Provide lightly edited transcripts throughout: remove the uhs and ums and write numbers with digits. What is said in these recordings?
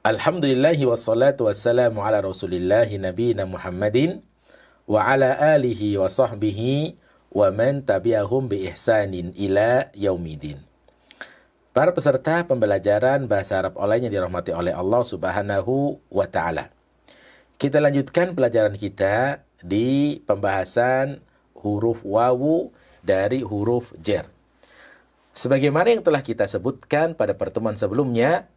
Alhamdulillahi wassalatu wassalamu ala rasulillahi nabiyina Muhammadin wa ala alihi wa sahbihi wa man tabi'ahum bi ihsanin ila yaumidin. Para peserta pembelajaran bahasa Arab online yang dirahmati oleh Allah Subhanahu wa taala. Kita lanjutkan pelajaran kita di pembahasan huruf wawu dari huruf jar. Sebagaimana yang telah kita sebutkan pada pertemuan sebelumnya,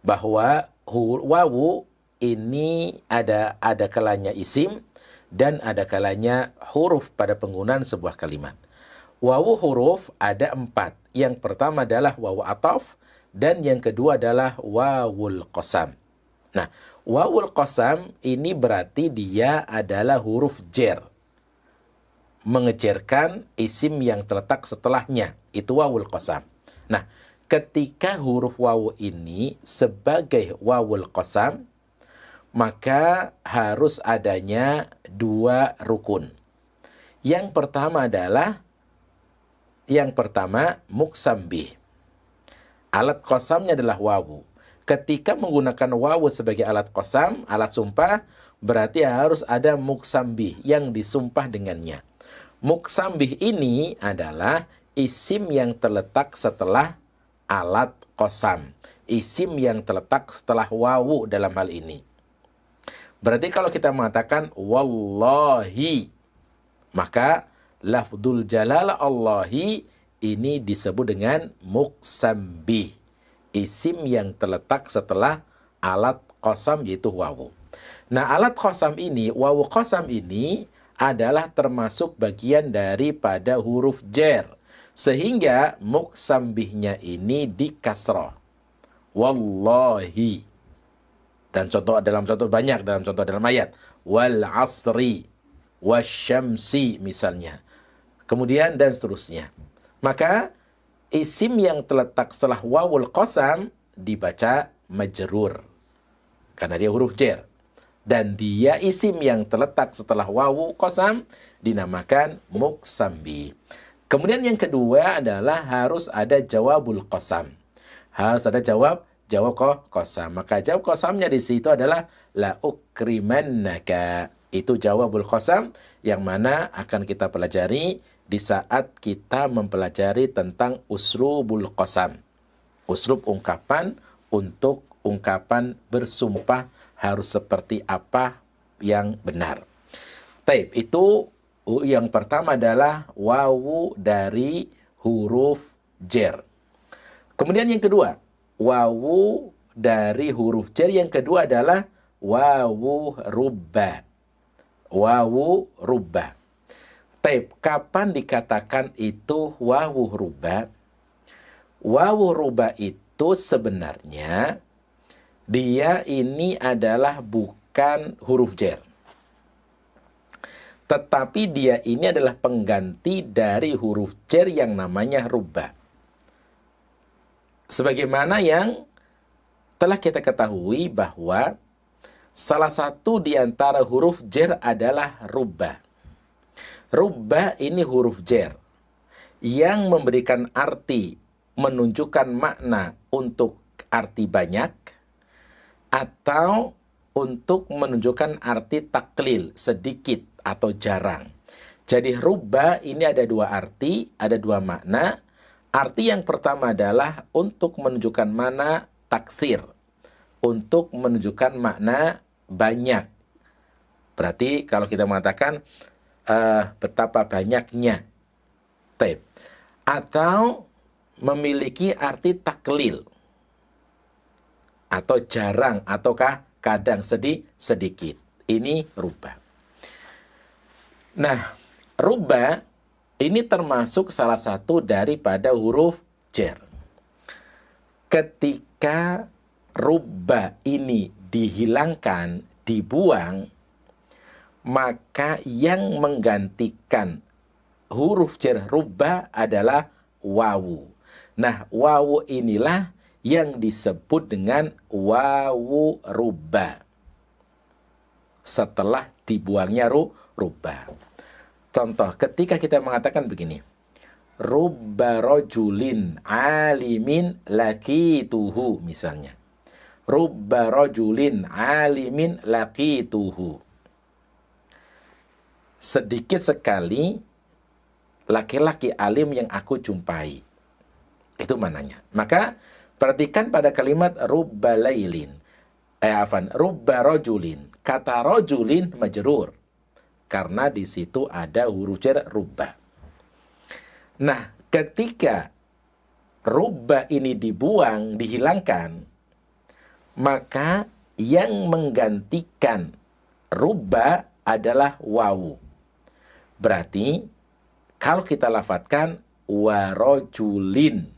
bahwa wawu ini ada kalanya isim dan ada kalanya huruf pada penggunaan sebuah kalimat. Wawu huruf ada 4. Yang pertama adalah wawu ataf dan yang kedua adalah wawul qasam. Nah, wawul qasam ini berarti dia adalah huruf jar, mengejarkan isim yang terletak setelahnya. Itu wawul qasam. Nah, ketika huruf wawu ini sebagai wawul qasam, maka harus adanya 2 rukun. Yang pertama adalah muqsam bih. Alat qasamnya adalah wawu. Ketika menggunakan wawu sebagai alat qasam, alat sumpah, berarti harus ada muqsam bih yang disumpah dengannya. Muqsam bih ini adalah isim yang terletak setelah alat qasam, isim yang terletak setelah wawu dalam hal ini. Berarti kalau kita mengatakan wallahi, maka lafdzul jalalah Allahi ini disebut dengan muqsam bih, isim yang terletak setelah alat qasam yaitu wawu. Nah, alat qasam ini, wawu qasam ini adalah termasuk bagian daripada huruf jar, sehingga muqsam bihnya ini dikasroh. Wallahi. Dan dalam contoh dalam ayat. Wal asri, wasyamsi misalnya. Kemudian dan seterusnya. Maka isim yang terletak setelah wawul qasam dibaca majrur, karena dia huruf jar. Dan dia isim yang terletak setelah wawu qasam dinamakan muqsam bih. Kemudian yang kedua adalah harus ada jawabul qasam. Harus ada jawab qasam. Maka jawab qasamnya di situ adalah la ukrimannaka. Itu jawabul qasam yang mana akan kita pelajari di saat kita mempelajari tentang uslubul qasam. Uslub ungkapan untuk ungkapan bersumpah harus seperti apa yang benar. Taib, itu yang pertama adalah wawu dari huruf jar. Kemudian yang kedua, wawu dari huruf jar yang kedua adalah wawu rubba. Wawu rubba. Taib, kapan dikatakan itu wawu rubba? Wawu rubba itu sebenarnya dia ini adalah bukan huruf jar, tetapi dia ini adalah pengganti dari huruf jar yang namanya rubba. Sebagaimana yang telah kita ketahui bahwa salah satu di antara huruf jar adalah rubba. Rubba ini huruf jar yang memberikan arti, menunjukkan makna untuk arti banyak, atau untuk menunjukkan arti taklil, sedikit atau jarang. Jadi rubba ini ada 2 arti, ada 2 makna. Arti yang pertama adalah untuk menunjukkan makna taksir, untuk menunjukkan makna banyak. Berarti kalau kita mengatakan betapa banyaknya. Taib. Atau memiliki arti taklil, atau jarang, ataukah kadang sedikit. Ini rubba. Nah, rubba ini termasuk salah satu daripada huruf jar. Ketika rubba ini dihilangkan, dibuang, maka yang menggantikan huruf jar rubba adalah wawu. Nah, wawu inilah yang disebut dengan wawu rubba setelah dibuangnya rubba. Contoh, ketika kita mengatakan begini, rubba rajulin alimin lakituhu misalnya. rubba rajulin alimin laqituhu. Sedikit sekali laki-laki alim yang aku jumpai. Itu mananya. Maka perhatikan pada kalimat rubba lailin. Rubba rajulin. Kata rajulin majrur. Karena di situ ada huruf jar rubba. Nah, ketika rubba ini dibuang, dihilangkan, maka yang menggantikan rubba adalah wawu. Berarti kalau kita lafadzkan warojulin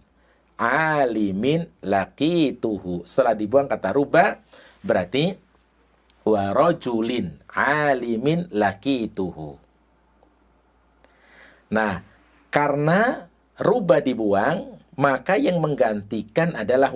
alimin laqituhu, setelah dibuang kata rubba, berarti warojulin alimin laqituhu. Nah, karena rubba dibuang, maka yang menggantikan adalah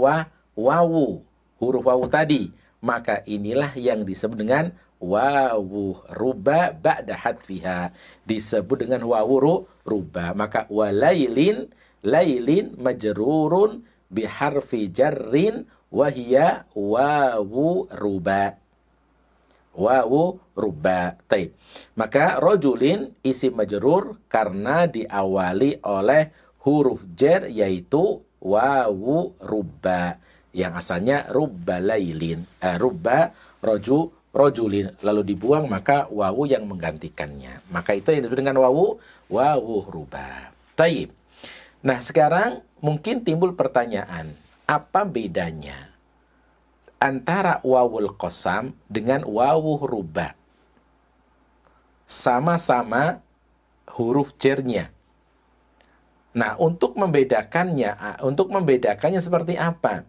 wawu, huruf wawu tadi. Maka inilah yang disebut dengan wawu rubba ba'da hadfiha, disebut dengan wawu rubba. Maka walailin, lailin majrurun biharfi jarrin wahia wawu rubba. Wawu rubba. Taib. Maka rajulin isim majrur karena diawali oleh huruf jar yaitu wawu rubba, yang asalnya rubba lailin, rubba rajulin, lalu dibuang maka wawu yang menggantikannya. Maka itu yang disebut dengan wawu rubba. Taib. Nah, sekarang mungkin timbul pertanyaan, apa bedanya antara wawul qasam dengan wawu rubba? Sama-sama huruf jarnya. Nah, untuk membedakannya seperti apa?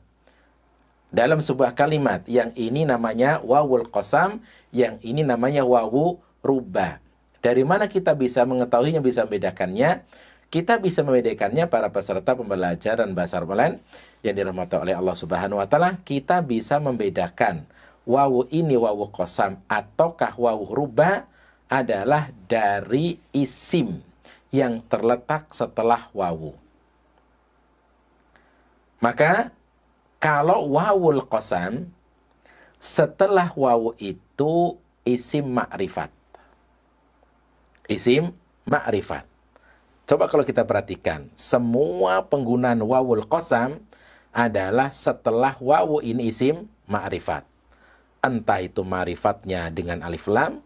Dalam sebuah kalimat, yang ini namanya wawul qasam, yang ini namanya wawu rubba. Dari mana kita bisa mengetahuinya, bisa membedakannya? Kita bisa membedakannya para peserta pembelajaran bahasa Arab online yang dirahmati oleh Allah Subhanahu wa taala. Kita bisa membedakan wawu ini wawu qasam ataukah wawu rubba adalah dari isim yang terletak setelah wawu. Maka kalau wawul qasam, setelah wawu itu isim ma'rifat. Isim ma'rifat. Coba kalau kita perhatikan, semua penggunaan wawul qasam adalah setelah wawu ini isim ma'rifat. Entah itu ma'rifatnya dengan alif lam,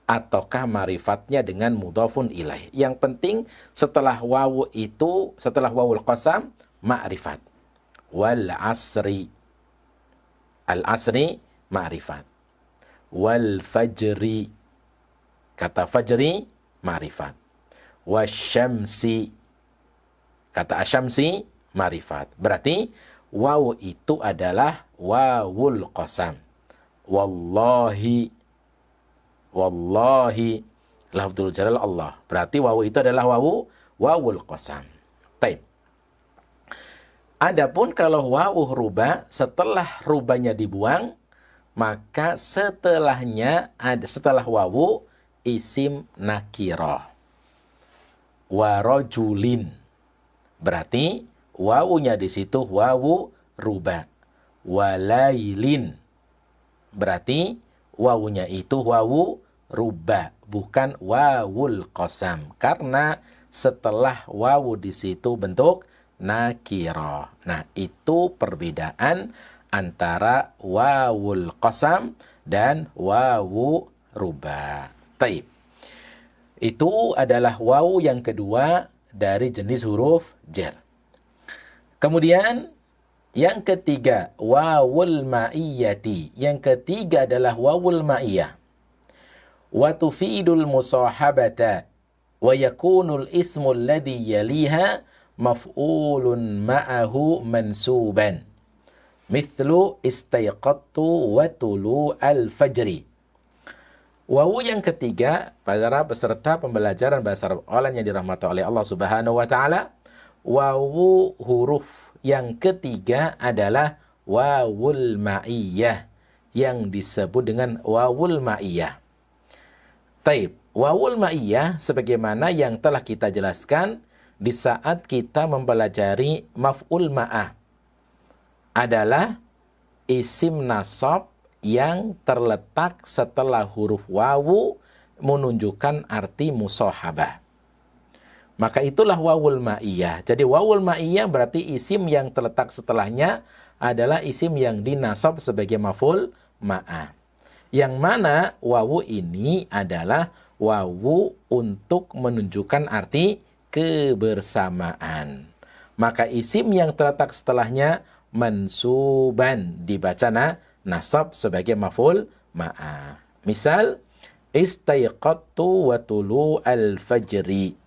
ataukah ma'rifatnya dengan mudhafun ilaih. Yang penting setelah wawu itu, setelah wawul qasam, ma'rifat. Wal asri, al asri ma'rifat. Wal fajri, kata fajri ma'rifat. Wasyamsi, kata asyamsi ma'rifat. Berarti wawu itu adalah wawul qasam. Wallahi, wallahi lafdzul jalal Allah. Berarti wawu itu adalah wawul qasam. Taib. Adapun kalau wawu rubba, setelah rubanya dibuang, maka setelahnya ada, setelah wawu isim nakirah. Warajulin. Berarti wawunya di situ wawu rubba. Walailin. Berarti wawunya itu wawu rubba, bukan wawul qasam. Karena setelah wawu di situ bentuk nakirah. Nah, itu perbedaan antara wawul qasam dan wawu rubba. Taib. Itu adalah wawu yang kedua dari jenis huruf jar. Kemudian yang ketiga, wawul ma'iyyati. Yang ketiga adalah wawul ma'iyyah. Wa tufidul musahabata wa yakunul ismu alladhi yaliha maf'ulun ma'ahu mansuban. Mithlu istayqattu wa tulu al-fajri. Wawu yang ketiga, para peserta pembelajaran bahasa Arab online yang dirahmati oleh Allah Subhanahu wa taala, wawu huruf yang ketiga adalah wawul ma'iyyah, yang disebut dengan wawul ma'iyyah. Taib, wawul ma'iyyah sebagaimana yang telah kita jelaskan di saat kita mempelajari maf'ul ma'ah adalah isim nasab yang terletak setelah huruf wawu menunjukkan arti musahabah. Maka itulah wawul ma'iyah. Jadi wawul ma'iyah berarti isim yang terletak setelahnya adalah isim yang dinasab sebagai maf'ul ma'ah. Yang mana wawu ini adalah wawu untuk menunjukkan arti kebersamaan. Maka isim yang terletak setelahnya mansuban, dibaca nasab sebagai maf'ul ma'ah. Misal, istayqattu wa tulu al-fajri.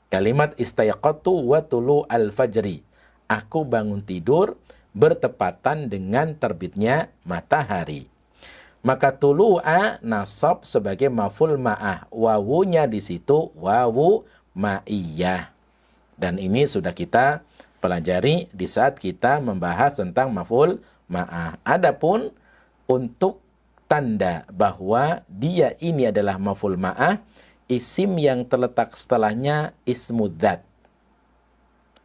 Kalimat istayqattu wa tulu al-fajri. Aku bangun tidur bertepatan dengan terbitnya matahari. Maka tulu'a nasab sebagai maf'ul ma'ah. Wawunya di situ wawu ma'iyah. Dan ini sudah kita pelajari di saat kita membahas tentang maf'ul ma'ah. Adapun untuk tanda bahwa dia ini adalah maf'ul ma'ah, isim yang terletak setelahnya ismu dzat.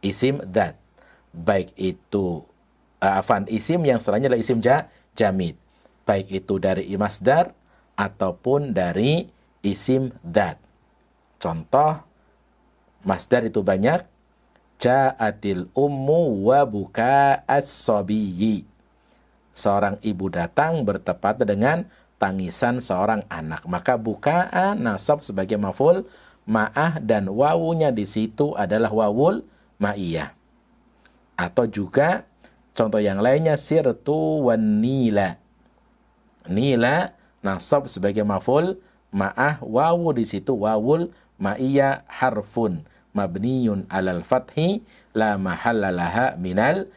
Isim dzat. Baik itu isim yang setelahnya adalah isim jamid. Baik itu dari masdar ataupun dari isim dzat. Contoh masdar itu banyak. Ja'atil ummu wa buka'as sabiyyi. Seorang ibu datang bertepatan dengan tangisan seorang anak. Maka buka'a nasab sebagai maf'ul ma'ah dan wawunya di situ adalah wawul ma'iyah. Atau juga contoh yang lainnya sirtu wan nila. Nila nasab sebagai maf'ul ma'ah, wawu di situ wawul ma'iyah harfun mabniyun alal fathi la mahallalaha minal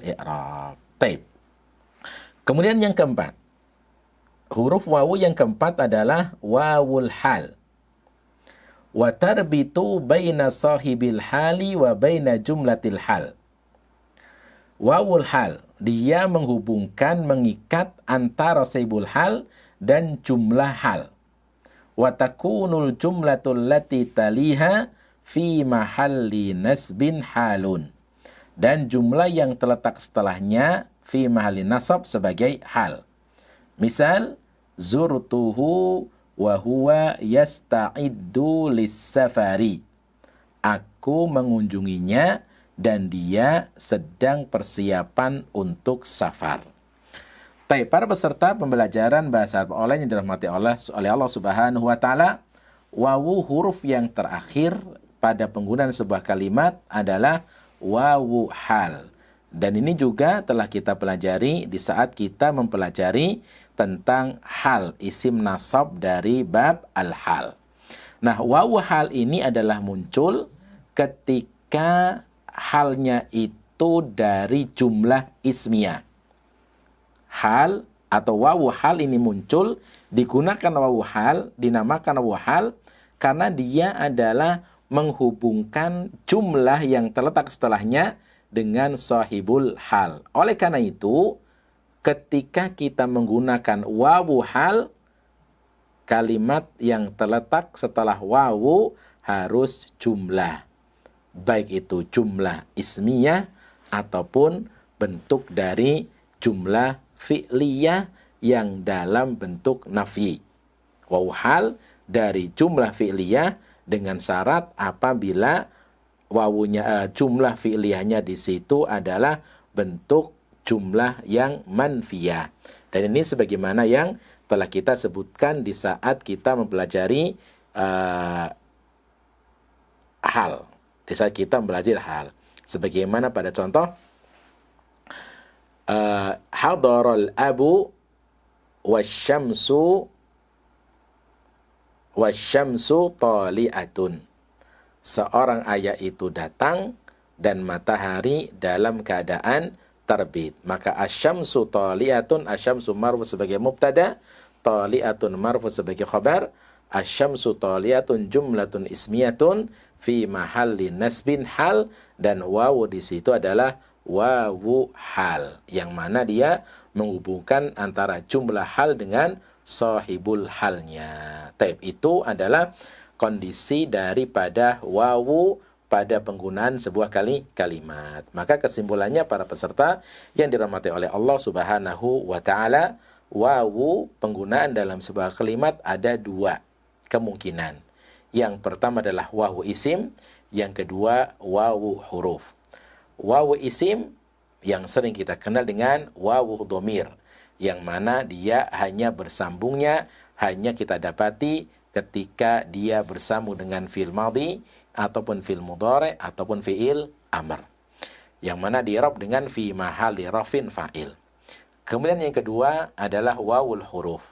i'rab. Taib. Kemudian yang keempat, huruf wawu yang keempat adalah wawul hal. Wa tarbitu baina sahibil hali wa baina jumlatil hal. Wawul hal, dia menghubungkan, mengikat antara sahibul hal dan jumlah hal. Wa takunul jumlatul lati taliha fi mahalli nasbin halun. Dan jumlah yang terletak setelahnya fi mahalli nasab sebagai hal. Misal, zurtuhu wa huwa yasta'iddu lis-safari. Aku mengunjunginya dan dia sedang persiapan untuk safar. Baik, para peserta pembelajaran bahasa Arab online yang dirahmati oleh Allah Subhanahu wa taala, wawu huruf yang terakhir pada penggunaan sebuah kalimat adalah wawu hal. Dan ini juga telah kita pelajari di saat kita mempelajari tentang hal, isim nasab dari bab al-hal. Nah, wawu hal ini adalah muncul ketika halnya itu dari jumlah ismiyah. Hal atau wawu hal ini muncul, digunakan wawu hal, dinamakan wawu hal karena dia adalah menghubungkan jumlah yang terletak setelahnya dengan sahibul hal. Oleh karena itu, ketika kita menggunakan wawu hal, kalimat yang terletak setelah wawu harus jumlah. Baik itu jumlah ismiyah ataupun bentuk dari jumlah fi'liyah yang dalam bentuk nafi. Wawu hal dari jumlah fi'liyah dengan syarat apabila wawunya jumlah fi'liyahnya di situ adalah bentuk jumlah yang manfiyah. Dan ini sebagaimana yang telah kita sebutkan di saat kita mempelajari hal. Di saat kita belajar hal. Sebagaimana pada contoh hadaral abu wasyamsu tali'atun. Seorang ayah itu datang dan matahari dalam keadaan terbit. Maka asyamsu tali'atun, asyamsu marfu sebagai mubtada, tali'atun marfu sebagai khabar, asyamsu tali'atun jumlatun ismiyatun fi mahalli nasbin hal, dan wawu di situ adalah wawu hal, yang mana dia menghubungkan antara jumlah hal dengan sahibul halnya. Taib, itu adalah kondisi daripada wawu pada penggunaan sebuah kalimat. Maka kesimpulannya para peserta yang dirahmati oleh Allah Subhanahu wa taala, wawu penggunaan dalam sebuah kalimat ada dua kemungkinan. Yang pertama adalah wawu isim, yang kedua wawu huruf. Wawu isim yang sering kita kenal dengan wawu dhamir, yang mana dia hanya bersambungnya hanya kita dapati ketika dia bersambung dengan fi'il madhi ataupun fi'il mudhari ataupun fi'il amr, yang mana di-i'rab dengan fi mahalli rafin fa'il. Kemudian yang kedua adalah wawul huruf.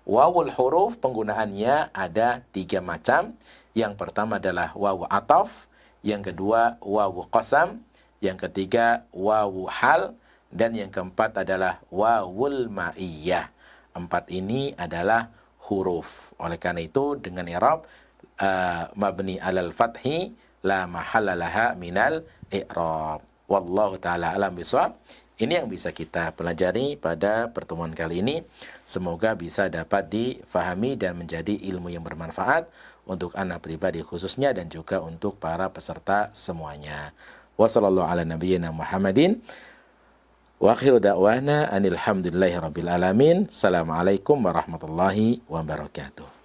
Wawul huruf penggunaannya ada 3 macam. Yang pertama adalah wawu ataf, yang kedua wawu qasam, yang ketiga wawu hal, dan yang keempat adalah wawul ma'iyah. 4 ini adalah huruf. Oleh karena itu dengan i'rab mabni alal fathi la mahalla laha minal i'rab. Wallahu taala alam bisawab. Ini yang bisa kita pelajari pada pertemuan kali ini. Semoga bisa dapat difahami dan menjadi ilmu yang bermanfaat untuk anak pribadi khususnya dan juga untuk para peserta semuanya. Wassallallahu ala nabiyyina Muhammadin. Wa akhiru da'wana anil hamdulillahi rabbil alamin. Assalamualaikum warahmatullahi wabarakatuh.